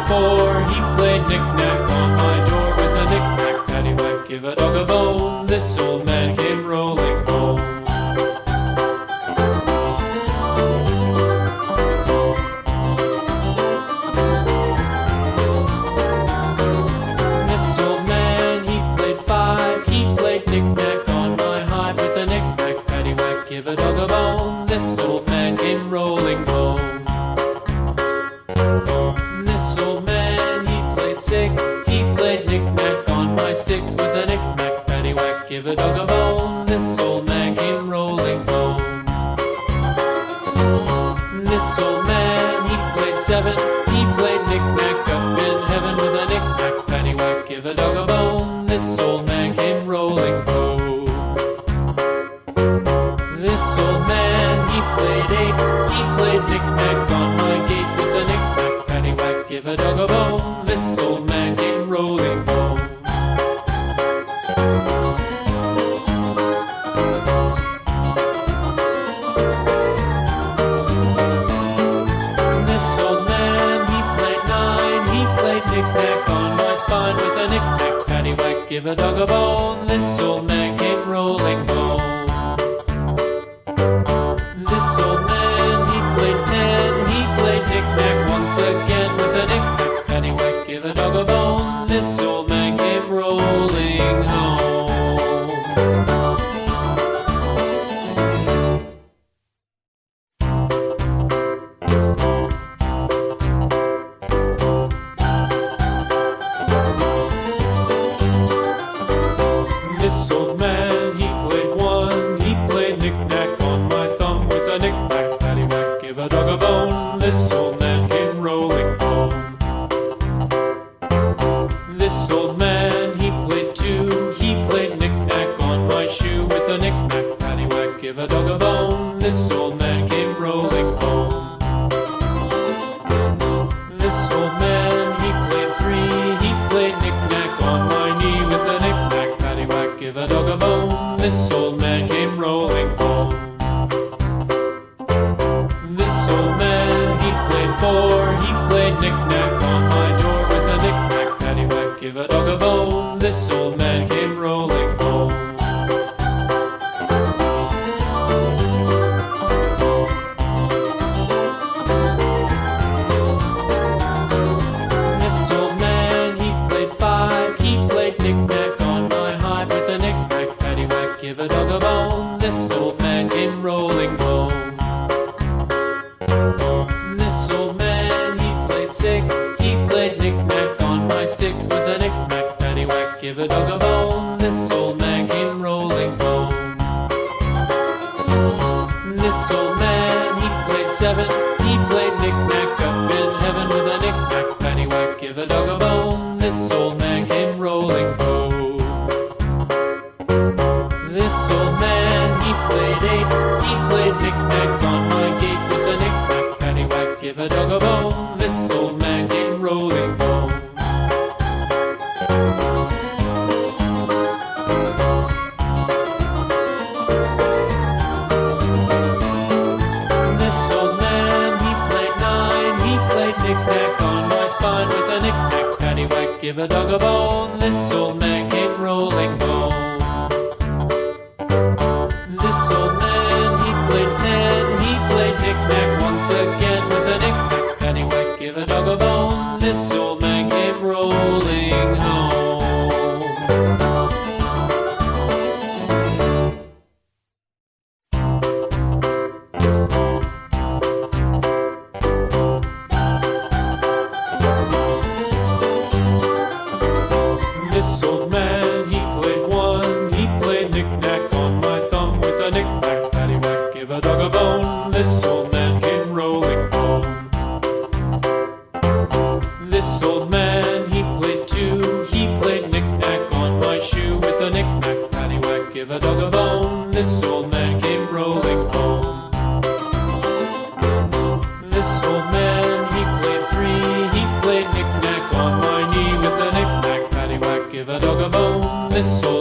4. He played knick-knack on my door with a knick-knack, paddywhack, give a dog a bone. This old man came rolling home. This old man, he played 5. He played knick-knack on my hive with a knick-knack, paddywhack, give a dog a bone. This old man came rolling home. This old man, he played 6. He played knick-knack on my sticks with a knick-knack, paddywhack, give a dog a bone. This old man came rolling home. This old man, he played 7. He played knick-knack up in heaven with a knick-knack, paddywhack, give a dog a bone. This old man came rolling home. This old man, he played 8. He played knick-knack on my gate with a knick-knack, paddywhack, give a dog a bone. This old man came rolling home. This old man, he played 9. He played knick-knack on my spine with a knick-knack, paddywhack, give a dog a bone. This old man came rolling home. This old man, he played 10. He played knick-knack once again with a knick-knack, paddywhack, give a dog a bone. This old man came rolling home. This old man, he played 1. He played knick-knack on my thumb with a knick-knack, paddywhack, give a dog a bone. This old man came rolling home. This old man, he played 2. He played knick-knack on my shoe with a knick-knack, paddywhack, give a dog a bone. This old man came rolling home. This old man, he played 3. He played knick-knack on my knee with a knick-knack, paddywhack, give a dog a bone. This old man came rolling home. This old man, he played 4. He played knick-knack on my door with a knick-knack, paddywhack, give a dog a bone. This old man came rolling home. This old man, he played 5. He played knick-knack on my hive with a knick-knack, paddywhack, give a dog a bone. This old man came rolling home. This old man, he played 6. He played knick-knack on my sticks with a knick-knack, paddywhack, give a dog a bone. This old man came rolling home. This old man, he played 7. He played knick-knack up in heaven with a knick-knack, paddywhack, give a dog a bone. This old man came rolling home. This old man, he played 8. He played knick-knack on my gate with a knick-knack, paddywhack, give a dog a bone. This old man came rolling home. This old man, he played 9. He played knick-knack on my spine with a knick-knack, paddywhack, give a dog a bone. This old man came rolling home. This old man, he played 10. He played knick-knack once again with a knick-knack, paddywhack, give a dog a bone. This old man came rolling home. This old man, he played 1. He played knick-knack on my thumb with a knick-knack, paddywhack, give a dog a bone. This old man came rolling home. This old man, he played 2. He played knick-knack on my shoe with a knick-knack, paddywhack, give a dog a bone. This old man came rolling home. This old man, he played 3. He played knick-knack on my knee with a knick-knack, paddywhack, give a dog a bone. This old